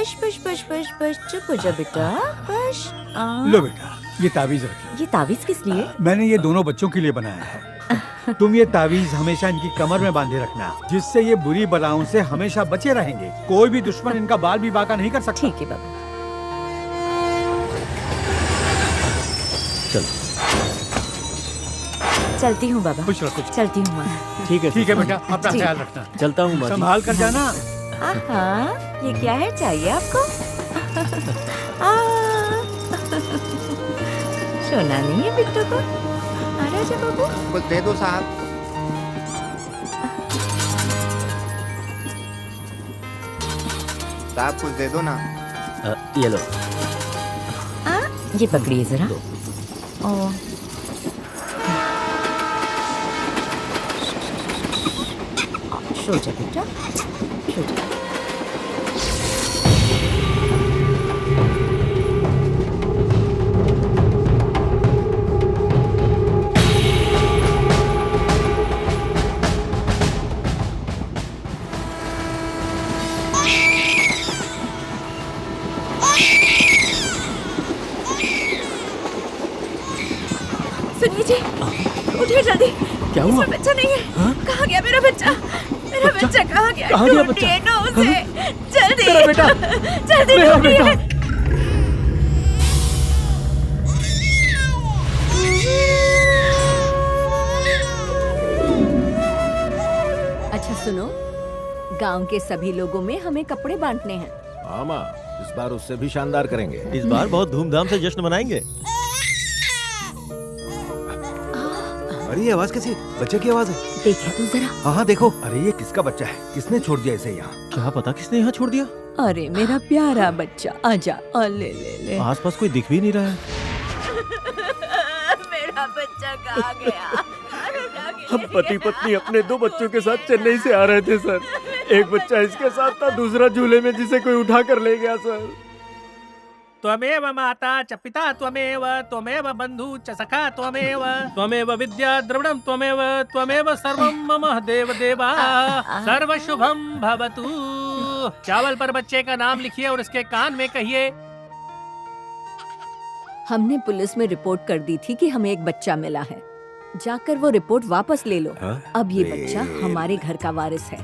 बश बश बश बश बश, चुप हो जा बेटा, बश। लो बेटा, ये तावीज रखिए। ये तावीज किस लिए? मैंने ये दोनों बच्चों के लिए बनाया है। तुम ये तावीज हमेशा इनकी कमर में बांधे रखना, जिससे ये बुरी बलाओं से हमेशा बचे रहेंगे। कोई भी दुश्मन इनका बाल भी बांका नहीं कर सकता। ठीक है बाबा। चल चलती हूँ बाबा। खुश रहो, खुश। चलती हूँ माँ। ठीक है बेटा, अपना ठीक। ख्याल रखना। चलता हूँ माँ जी। संभाल कर जाना। हाँ, ये क्या है, चाहिए आपको? सोना नहीं है बिट्टू को? आ राजा बाबू। कुछ दे दो साहब। साहब कुछ दे दो ना। ये लो। ये पकड़िए जरा। ओ सो जा बेटा, सो जा। सुनिए जी, उठिए जल्दी। क्या हुआ? इसमें बच्चा नहीं है। हाँ? कहाँ गया मेरा बच्चा? मेरा बच्चा कहाँ गया? कहाँ गया बच्चा? ढूंढिए ना उसे। जल्दी। मेरा बेटा। जल्दी मेरा ढूंढिए। बेटा। अच्छा सुनो, गांव के सभी लोगों में हमें कपड़े बांटने हैं। हाँ माँ, इस बार उससे भी शानदार करेंगे। इस बार बहुत धूमधाम से जश्न मनाएंगे। अरे ये आवाज कैसी? बच्चे की आवाज है। देखे तू जरा। हाँ हाँ देखो। अरे ये किसका बच्चा है? किसने छोड़ दिया इसे यहाँ? क्या पता किसने यहाँ छोड़ दिया? अरे मेरा प्यारा बच्चा, आजा और ले ले ले। आसपास कोई दिख भी नहीं रहा है। मेरा बच्चा कहाँ गया? हम पति पत्नी अपने 2 बच्चों के साथ चेन्नई से आ रहे थे सर। एक बच्चा इसके साथ था, दूसरा झूले में जिसे कोई उठा कर ले गया सर। त्वमेव माता च पिता त्वमेव, त्वमेव बंधु च सखा त्वमेव, त्वमेव विद्या द्रविणं त्वमेव, त्वमेव सर्वं मम देव देवा, सर्व शुभम भवतु। चावल पर बच्चे का नाम लिखिए और इसके कान में कहिए। हमने पुलिस में रिपोर्ट कर दी थी कि हमें एक बच्चा मिला है। जाकर वो रिपोर्ट वापस ले लो। हाँ? अब ये बच्चा हमारे घर का वारिस है।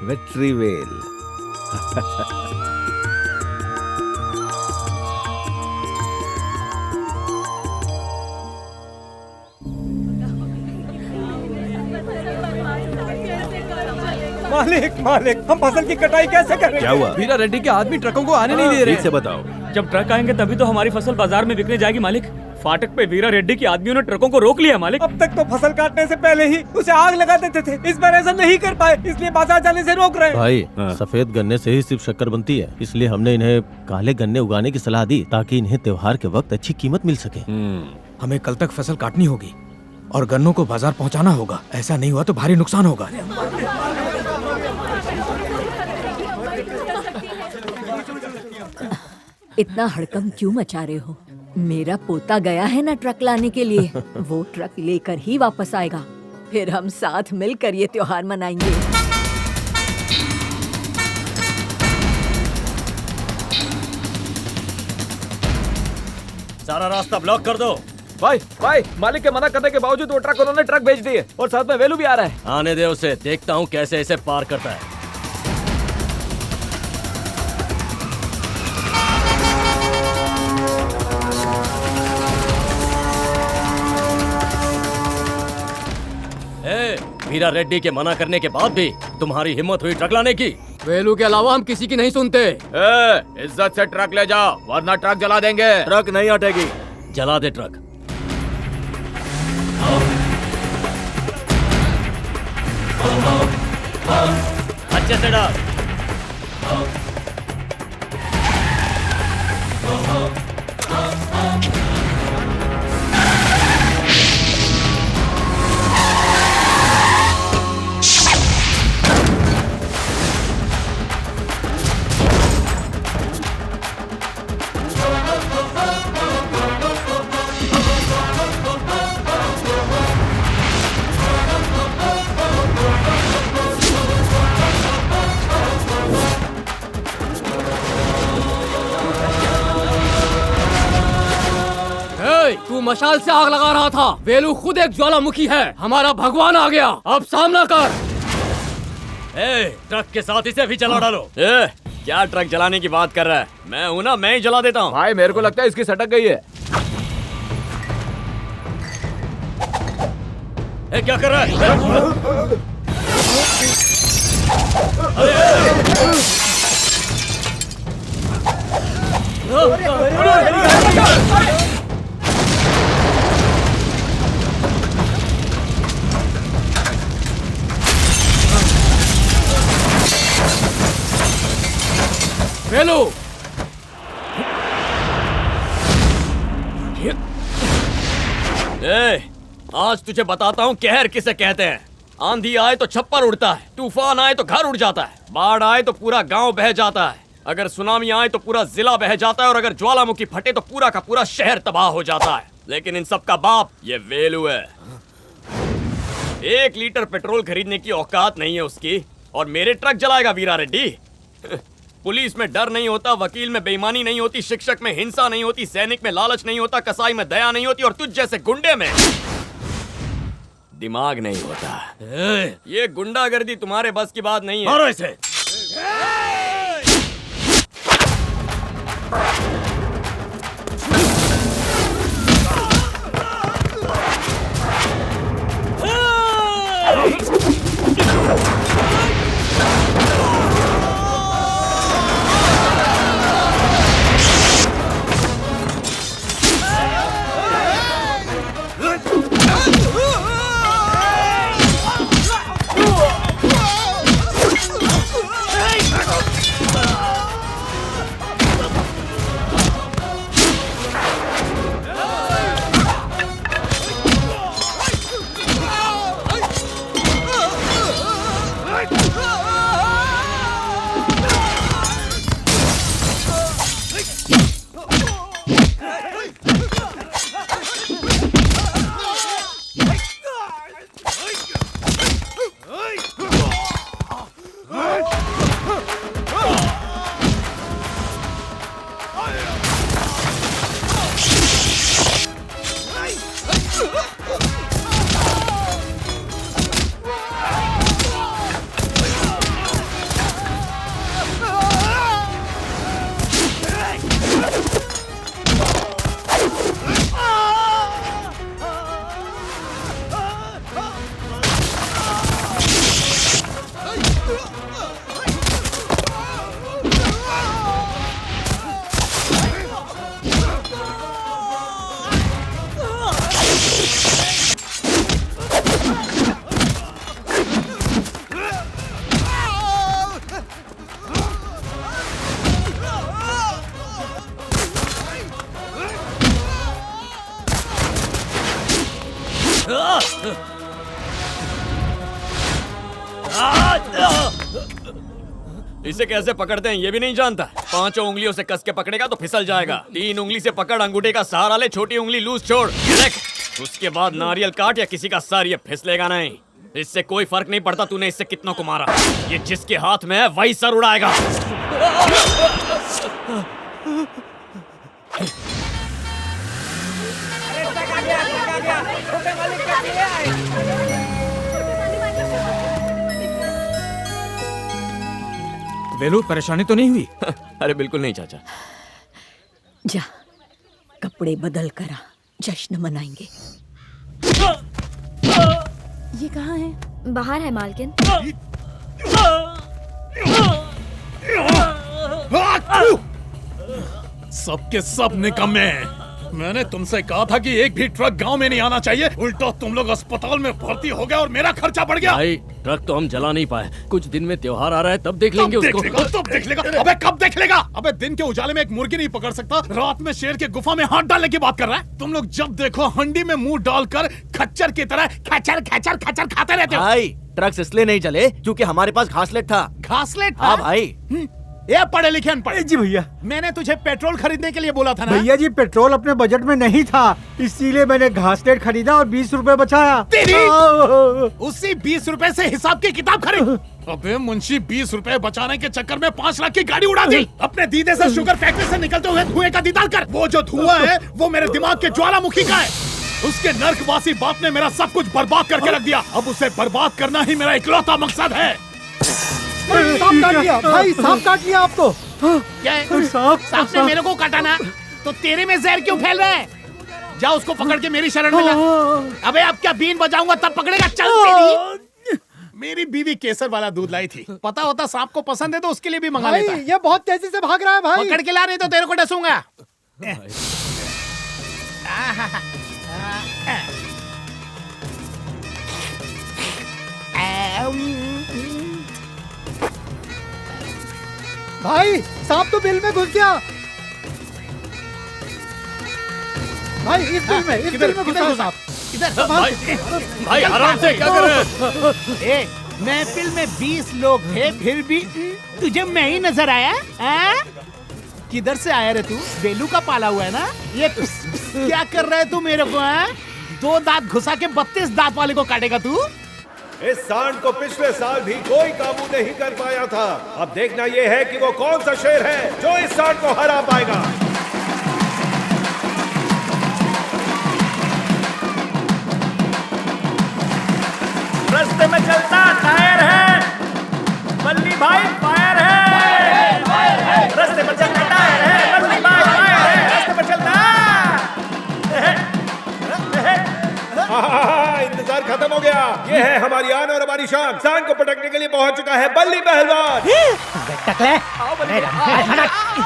वेट्रीवेल। मालिक मालिक, हम फसल की कटाई कैसे करेंगे? क्या हुआ? वीरा रेड्डी के आदमी ट्रकों को आने नहीं दे रहे ठीक से बताओ। जब ट्रक आएंगे तभी तो हमारी फसल बाजार में बिकने जाएगी मालिक। फाटक पे वीरा रेड्डी के आदमियों ने ट्रकों को रोक लिया मालिक। अब तक तो फसल काटने से पहले ही उसे आग लगा देते थे, इस बार ऐसा नहीं कर पाए, इसलिए बाजार जाने से रोक रहे हैं। भाई, हाँ। सफेद गन्ने से ही सिर्फ शक्कर बनती है, इसलिए हमने इन्हें काले गन्ने उगाने की सलाह दी ताकि इन्हें त्योहार के वक्त अच्छी कीमत मिल सके। हमें कल तक फसल काटनी होगी और गन्नों को बाजार पहुंचाना होगा। ऐसा नहीं हुआ तो भारी नुकसान होगा। इतना हड़कंप क्यों मचा रहे हो? मेरा पोता गया है ना ट्रक लाने के लिए। वो ट्रक लेकर ही वापस आएगा, फिर हम साथ मिलकर ये त्योहार मनाएंगे। सारा रास्ता ब्लॉक कर दो। भाई भाई, मालिक के मना करने के बावजूद वो ट्रक उन्होंने ट्रक भेज दिए और साथ में वेलू भी आ रहा है। आने दे उसे, देखता हूँ कैसे इसे पार करता है। वीरा रेड्डी के मना करने के बाद भी तुम्हारी हिम्मत हुई ट्रक लाने की? वेलू के अलावा हम किसी की नहीं सुनते। इज्जत से ट्रक ले जाओ वरना ट्रक जला देंगे। ट्रक नहीं हटेगी। जला दे ट्रक। अच्छे से डाल। तू मशाल से आग लगा रहा था। वेलू खुद एक ज्वालामुखी है। हमारा भगवान आ गया, अब सामना कर। ट्रक के साथ इसे भी जला डालो। क्या ट्रक जलाने की बात कर रहा है? मैं हूं ना, मैं ही जला देता हूँ। भाई मेरे को लगता है इसकी सटक गई है। क्या कर रहा है? वेलू आज तुझे बताता हूँ कहर किसे कहते हैं। आंधी आए तो छप्पर उड़ता है, तूफान आए तो घर उड़ जाता है, बाढ़ आए तो पूरा गांव बह जाता है, अगर सुनामी आए तो पूरा जिला बह जाता है, और अगर ज्वालामुखी फटे तो पूरा का पूरा शहर तबाह हो जाता है। लेकिन इन सब का बाप ये वेलू है। 1 लीटर पेट्रोल खरीदने की औकात नहीं है उसकी, और मेरे ट्रक जलाएगा वीरा रेड्डी। पुलिस में डर नहीं होता, वकील में बेईमानी नहीं होती, शिक्षक में हिंसा नहीं होती, सैनिक में लालच नहीं होता, कसाई में दया नहीं होती, और तुझ जैसे गुंडे में दिमाग नहीं होता। ये गुंडागर्दी तुम्हारे बस की बात नहीं है। मारो इसे। इसे कैसे पकड़ते हैं ये भी नहीं जानता। 5 उंगलियों से कस के पकड़ेगा तो फिसल जाएगा। 3 उंगली से पकड़, अंगूठे का सहारा ले, छोटी उंगली लूज छोड़, देख। उसके बाद नारियल काट या किसी का सर, ये फिसलेगा नहीं। इससे कोई फर्क नहीं पड़ता तूने इससे कितनों को मारा, ये जिसके हाथ में है वही सर उड़ाएगा। वेलू परेशानी तो नहीं हुई? अरे बिल्कुल नहीं चाचा। जा कपड़े बदल कर आ, जश्न मनाएंगे। ये कहाँ है? बाहर है मालकिन। सबके सब निकम्मे हैं। मैंने तुमसे कहा था कि एक भी ट्रक गांव में नहीं आना चाहिए, उल्टा तुम लोग अस्पताल में भर्ती हो गए और मेरा खर्चा बढ़ गया। भाई ट्रक तो हम जला नहीं पाए, कुछ दिन में त्योहार आ रहा है तब देख लेंगे उसको। तब देख लेगा। अबे कब देख लेगा? अबे दिन के उजाले में एक मुर्गी नहीं पकड़ सकता, रात में शेर के गुफा में हाथ डालने की बात कर रहा है। तुम लोग जब देखो हंडी में मुंह डालकर खच्चर की तरह खचर खचर खचर खाते रहते हो। भाई ट्रक इसलिए नहीं चले क्योंकि हमारे पास घासलेट था। घासलेट? हाँ भाई। ये पढ़े लिखे अनपढ़। जी भैया। मैंने तुझे पेट्रोल खरीदने के लिए बोला था ना। भैया जी पेट्रोल अपने बजट में नहीं था, इसीलिए मैंने घासलेट खरीदा और 20 रुपए बचाया। तेरी उसी 20 रुपए से हिसाब की किताब खरीद। अबे मुंशी 20 रुपए बचाने के चक्कर में 5 लाख की गाड़ी उड़ा दी। अपने दीदे से शुगर फैक्ट्री से निकलते हुए धुएं का दीदार कर। वो जो धुआं है वो मेरे दिमाग के ज्वालामुखी का है। उसके नर्कवासी बाप ने मेरा सब कुछ बर्बाद करके रख दिया। अब उसे बर्बाद करना ही मेरा इकलौता मकसद है। सांप काट लिया भाई, सांप काट लिया आपको। क्या है? सांप ने मेरे को काटा ना, तो तेरे में जहर क्यों फैल रहा है? जा उसको पकड़ के मेरी शरण में ला। अबे अब क्या बीन बजाऊंगा तब पकड़ेगा। चल तेरी। मेरी बीवी केसर वाला दूध लाई थी। पता होता सांप को पसंद है तो उसके लिए भी मंगा लेता। ये बहुत तेजी से भाग रहा है भाई। पकड़ के ला, नहीं तो तेरे को डसूंगा। भाई सांप तो बिल में घुस गया। भाई इस बिल में घुसा सांप। इधर भाई आराम से, क्या कर रहे हैं? महफिल में 20 लोग थे, फिर भी तुझे मैं ही नजर आया? किधर से आया रे तू? बेलू का पाला हुआ है ना? ये क्या कर रहा है तू मेरे को? 2 दांत घुसा के 32 दांत वाले को काटेगा तू? इस सांड को पिछले साल भी कोई काबू नहीं कर पाया था। अब देखना यह है कि वो कौन सा शेर है जो इस सांड को हरा पाएगा। रास्ते में चलता टायर है, बल्ली भाई फायर है। रास्ते में चलता टायर है, बल्ली भाई फायर है। रास्ते में चलता इंतजार खत्म हो गया। ये है हमारी आन और हमारी शान। सांड को पटकने के लिए पहुंच चुका है बल्ली पहलवान।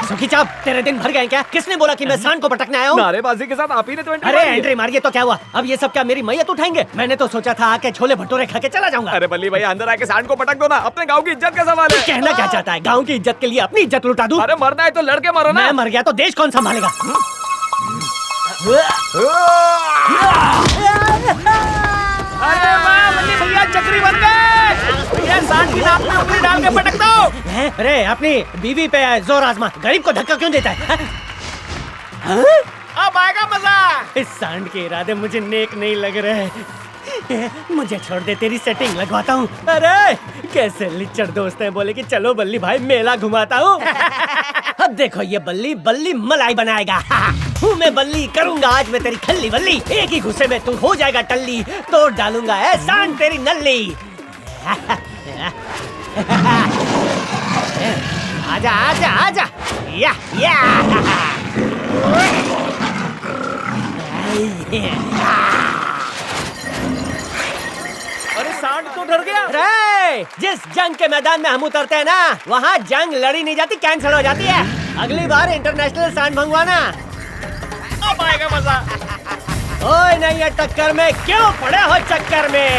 सुखी चाप, तेरे दिन भर गए क्या? किसने बोला कि मैं सांड को पटकने आया हूँ? नारेबाजी के साथ आप ही ने तो अरे एंट्री मारिए तो क्या हुआ? अब ये सब क्या मेरी मैयत उठाएंगे? मैंने तो सोचा था आके छोले भटूरे खा के चला जाऊंगा। अरे बल्ली भाई अंदर आके सांड को पटक दो ना, अपने गांव की इज्जत का सवाल है। कहना क्या चाहता है? गांव की इज्जत के लिए अपनी इज्जत लुटा दूं? अरे मरना है तो लड़के मरो ना। मैं मर गया तो देश कौन संभालेगा? अरे वाह बल्ली भैया, चक्री बन गए। भैया सांड की नाक में उंगली डाल के पटक दो। अरे अपनी बीवी पे जोर आजमा, गरीब को धक्का क्यों देता है? अब आएगा मजा। इस सांड के इरादे मुझे नेक नहीं लग रहे। मुझे छोड़ दे, तेरी सेटिंग लगवाता हूँ। अरे कैसे लिच्चड़ दोस्त है, बोले कि चलो बल्ली भाई मेला घुमाता हूँ। अब देखो ये बल्ली बल्ली मलाई बनाएगा। हूँ मैं बल्ली, करूंगा आज मैं तेरी खल्ली बल्ली। एक ही घुसे में तू हो जाएगा टल्ली, तोड़ डालूंगा ऐ सांड तेरी नल्ली। आजा आजा आजा, या अरे सांड तो डर गया। अरे जिस जंग के मैदान में हम उतरते हैं ना, वहाँ जंग लड़ी नहीं जाती, कैंसिल हो जाती है। अगली बार इंटरनेशनल सांड मंगवाना। अब आएगा मजा। ओए नहीं है टक्कर में, क्यों पड़े हो चक्कर में?